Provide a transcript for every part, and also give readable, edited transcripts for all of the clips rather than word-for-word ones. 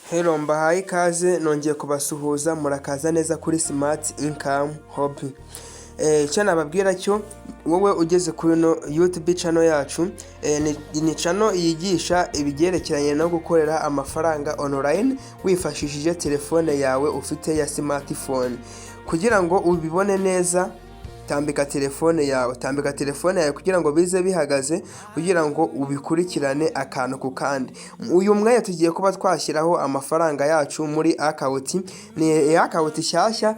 Hello mbahaye ikaze nongeye kubasuhuza murakaza neza kuri smart income hobby. Icyo nababwira cyo wowe ugeze kuri no YouTube channel yacu, ni channel yigisha ibigerekeranye no gukorera amafaranga online wifashishije telefone yawe ufite ya smartphone. Kugira ngo ubibone neza tambika telefone yawe kugira ngo bize bihagaze, kugira ngo ubikurikirane akantu ku kandi. Uyu mwanya tugiye kuba twashyiraho amafaranga yacu muri account, ni account shyashya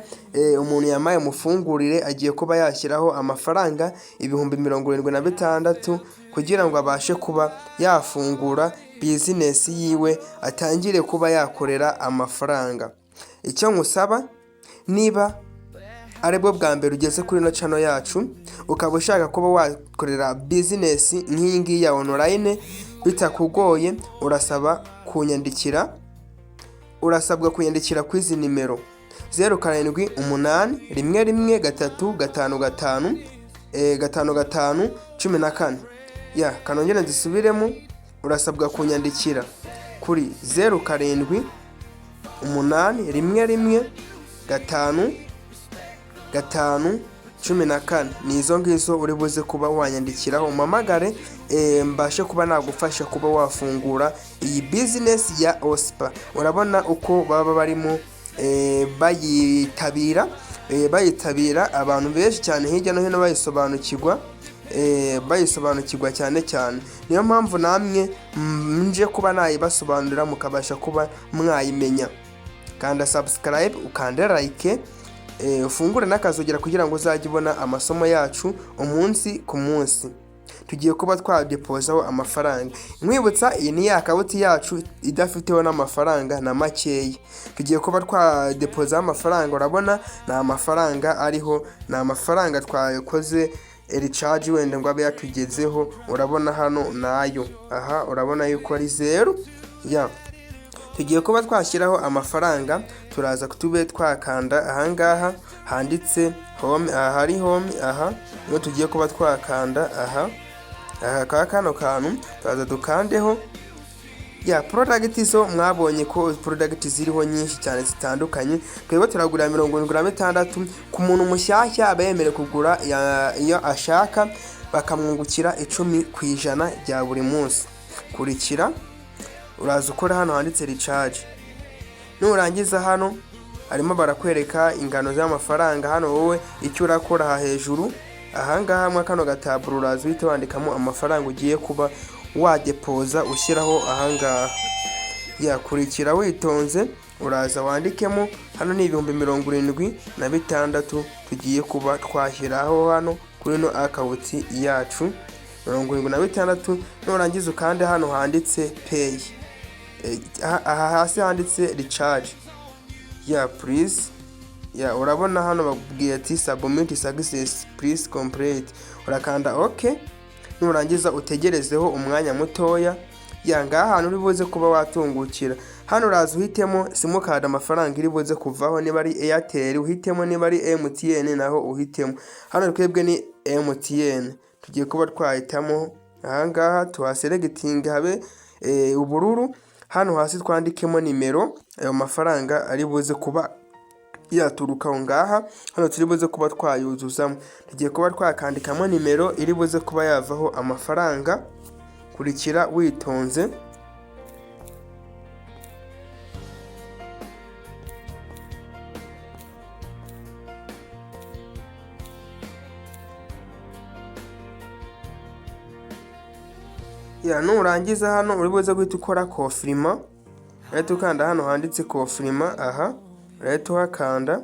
umuntu yamaye mufungurire agiye kuba yashyiraho amafaranga 76,000 kugira ngo abashe kuba yafungura business yiwe atangire kuba yakorera amafaranga. Icyo nkusaba, niba aribwo bwa mbere ugeze kuri no channel yacu ukaba ushaka kuba wakorera business nk'ingi ya online bitakugoye, urasabwa kunyandikira ku izi nimero 078113555514. Kanongera ndisubiremo, urasabwa kunyandikira kuri 0781135514. ni izo ngizo uri buze kuba wanyandikiraho, umamagare mbashe kuba nagufasha kuba wafungura iyi business ya OCP. Urabona uko baba barimo bayitabira abantu benshi cyane hirya no hino bayisobanukirwa cyane. Niyo mpamvu namwe nje kuba nayibasobanurira mukabasha kuba mwayimenya. Kanda subscribe, ukanda like, ufungure n'akazogera kugira ngo uzajye ubona amasomo yacu umunsi ku munsi. Tugiye kuba twadepozaho amafaranga. Mwibutsa iyi ni account yacu idafiteho n'amafaranga na makeya. Tugiye kuba twadepoza amafaranga, urabona na amafaranga ariho, na amafaranga twakoze recharge wenda ngo abe yatugezeho. Urabona hano nayo, aha urabona yuko ari 0. Tugiye kuba twashyiraho amafaranga, turaza kutube twakanda ahangaha handitse home, hari home aha no tugiye kuba twakanda aha kano kantu turaza dukandeho. Product zo mwabonye ko product ziriho nyinshi cyane zitandukanye. Twebwe turagura 76 ku muntu mushyashya abayemere kugura iyo ashaka bakamwungukira 10% rya buri munsi. Kurikira uraza ukora hano handitse recharge, nurangiza hano arimo barakwereka ingano z'amafaranga. Hano wowe icyo urakora aha hejuru ahangaha mwa kano gataburo uraza uhita wandikamo amafaranga ugiye kuba wadepoza ushyiraho ahangaha. Kurikira witonze, uraza wandikemo hano ni 76,000 tugiye kuba twashyiraho hano kuri no account yacu 76. Nurangiza ukande hano handitse pay, aha hasi handitse recharge. Please, urabona hano bakubwiye ati submit success, please complete. Urakanda okay, nurangiza utegerezeho umwanya mutoya. Ngaha hano uri buze kuba watungukira. Hano uraza uhitemo simukada amafaranga iri buze kuvaho, niba ari Airtel uhitemo, niba ari MTN naho uhitemo. Hano twebwe ni MTN, tugiye kuba twahitamo ahangaha tuhaselecting habe ubururu. Hano hasi twandikemo nimero ayo mafaranga ari buze kuba yaturuka ngaha. Hano turi buze kuba twayuzuzamo, tugiye kuba twakandikamo nimero iri buze kuba yavaho amafaranga. Kurikira witonze. Nurangiza hano uri buze guhita ukora confirma. Rero ukanda hano handitse confirma, aha rero uhakanda.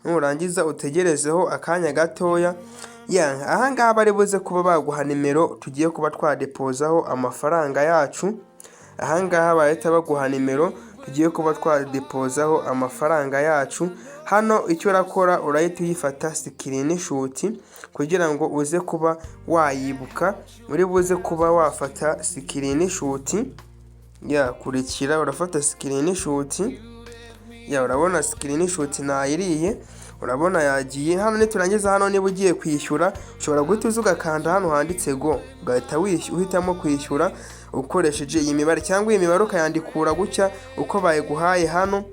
Nurangiza utegerezeho akanya gatoya. Aha ngaha bari buze kuba baguha nimero tugiye kuba twadepozaho amafaranga yacu. Aha ngaha bahita baguha nimero tugiye kuba twadepozaho amafaranga yacu. Hano icyo urakora urahita uyifata screenshot kugira ngo uze kuba wayibuka. Uri buze kuba wafata screenshot. Kurikira urafata screenshot. Urabona screenshot nayiriye. urabona yagiye. Hano niturangiza hano niba ugiye kwishyura ushobora guhita uza ugakanda hano handitse go, ugahita uhitamo kwishyura ukoresheje iyi mibare, cyangwa iyi mibare ukayandikura gutya uko bayiguhaye hano,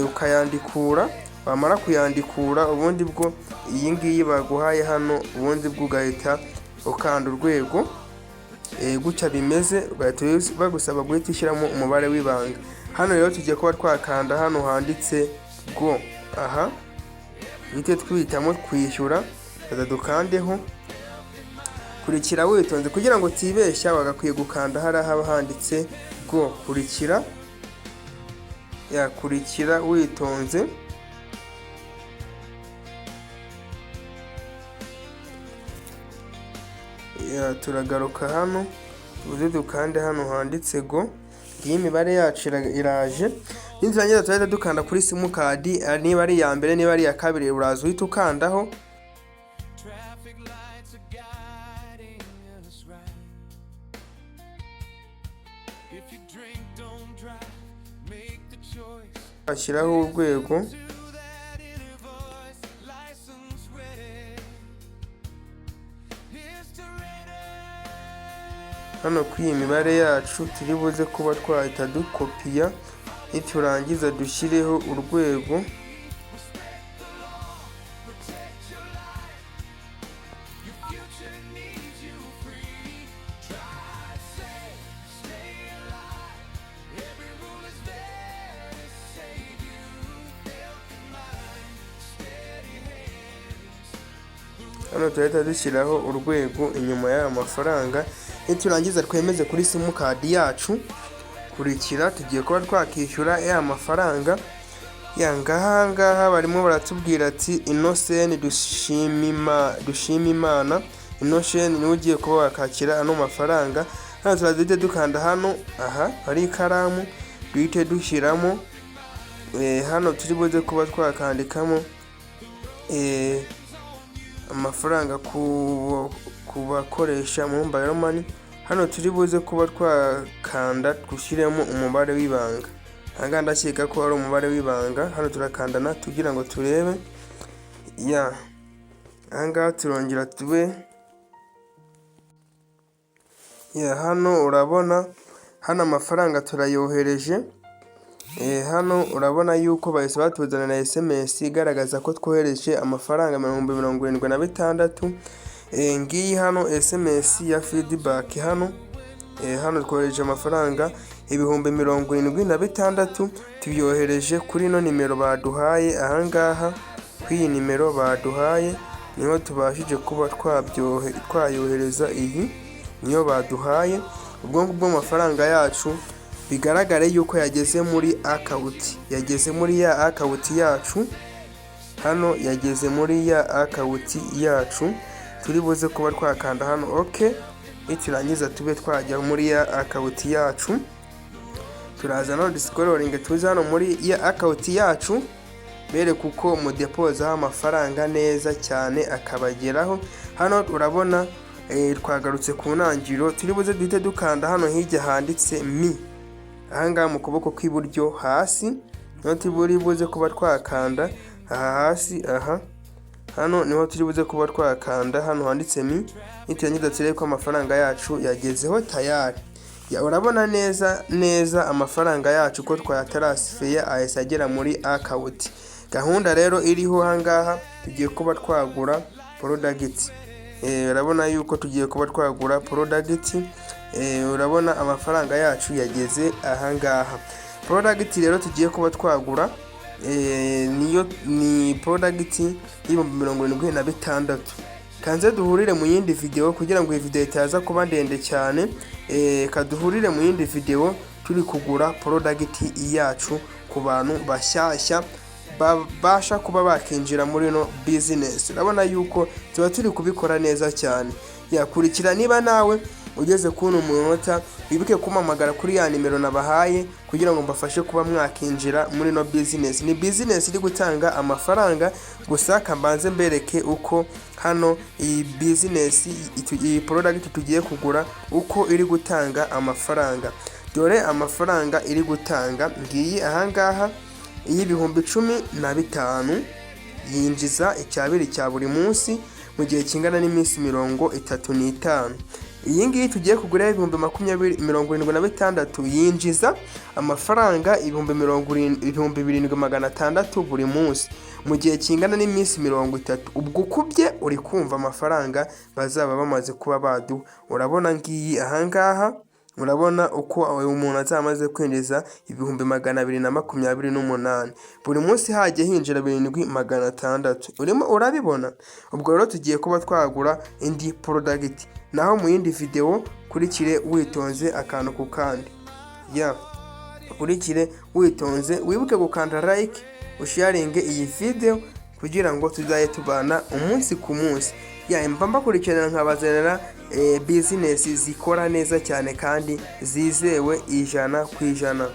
ukayandikura. Wamara kuyandikura ubundi bwo iyi ngiyi baguhaye hano, ubundi bwo ugahita ukanda urwego gutya bimeze, ugahita bagusaba guhita ushyiramo umubare w'ibanga. Hano rero tugiye kuba twakanda hano handitse go, aha nite twihitamo kwishyura, dukandeho. Kurikira witonze kugira ngo tibeshya, wagakwiye gukanda hariya haba handitse go, kurikira witonze. Turagaruka hano tuze dukande hano handitse go. Iyi mibare yacu iraje. Ninturangiza turahita dukanda kuri simukadi, niba ari iya mbere niba ari iya kabiri uraza uhita ukandaho. Ashyiraho urwego. Hano ku iyi mibare yacu turi buze kuba twahita dukopiya, niturangiza dushyireho urwego. Hano turahita dushyiraho urwego inyuma y'aya mafaranga. Niturangiza twemeze kuri simukadi yacu. Kurikira tugiye kuba twakishyura ya mafaranga. Ngaha barimo baratubwira ati Innocent dushima Imana. Innocent niwe ugiye kuba wakakira ano mafaranga. Hano turazite dukanda hano, aha hari ikaramu duhite dushyiramo. Hano turi buze kuba twakandikamo amafaranga kubakoresha mobile money. Hano turi buze kuba twakanda dushyiremo umubare w'ibanga. Aha ndakeka ko ari umubare w'ibanga. Hano turakandana tugira ngo turebe. Aha turongera tube. Hano urabona hano amafaranga turayohereje. Hano urabona yuko bahise batuzana na SMS igaragaza ko twohereje amafaranga 76. Ngiyi hano SMS ya feedback hano. Hano twohereje amafaranga 76,000 tuyohereje kuri no nimero baduhaye. Aha ngaha kuri nimero baduhaye niho tubashije kuba twayohereza. Iyi niyo baduhaye. Ubwo ngubwo amafaranga yacu bigaragare yuko yageze muri account, yageze muri ya account yacu. Hano yageze muri ya account yacu. Turi buze kuba twakanda hano okay. Niturangiza tube twajya muri ya account yacu. Turaza no discoloring tuza hano muri ya account yacu, bere kuko mu depoza amafaranga neza cyane akabageraho. Hano urabona twagarutse ku ntangiro. Turi buze duhite dukanda hano hirya handitse mi. Aha ngaha mu kuboko kw'iburyo hasi niho turi buze kuba twakanda hasi. Aha hano niho turi buze kuba twakanda hano handitse mi. Niturangiza turebe ko amafaranga yacu yagezeho tayari. Urabona neza amafaranga yacu ko twayatarasifeya ahise agera muri account. Gahunda rero iriho aha ngaha tugiye kuba twagura product. Urabona yuko tugiye kuba twagura product. Urabona amafaranga yacu yageze aha ngaha. Product rero tugiye kuba twagura ni product y'76. Kanze duhurire mu yindi video kugira ngo iyi video itaza kuba ndende cyane. Kaduhurire mu yindi video turi kugura product yacu ku bantu bashyashya babasha kuba bakinjira muri no business. Urabona yuko tuba turi kubikora neza cyane. Yakurikira niba nawe ugeze kuno munota wibuke kumamagara kuri ya nimero nabahaye kugira ngo mbafashe kuba mwakinjira muri no business. Ni business iri gutanga amafaranga gusa kambanze mbereke uko hano iyi business iyi product tugiye kugura uko iri gutanga amafaranga. Dore amafaranga iri gutanga ngiyi aha ngaha iyi 15,000 yinjiza icyabiri cya buri munsi mu gihe kingana n'iminsi 35. Iyi ngiyi tugiye kugura 20,76 yinjiza amafaranga 27,600 buri munsi mu gihe kingana n'iminsi 30. Ubwo ukubye uri kumva amafaranga bazaba bamaze kuba badu. Urabona ngiyi ahangaha, urabona uko umuntu azamaze kwinjiza 228 buri munsi hajye hinjira 7,600. Urimo urabibona? Ubwo rero tugiye kuba twagura indi product, naho mu yindi video kurikire witonze akantu ku kandi. Kurikire witonze, wibuke gukanda like, usharinge iyi video kugira ngo tuzaye tubana umunsi ku munsi. Mba kurikirana nkabazanira business zikora neza cyane kandi zizewe 100%.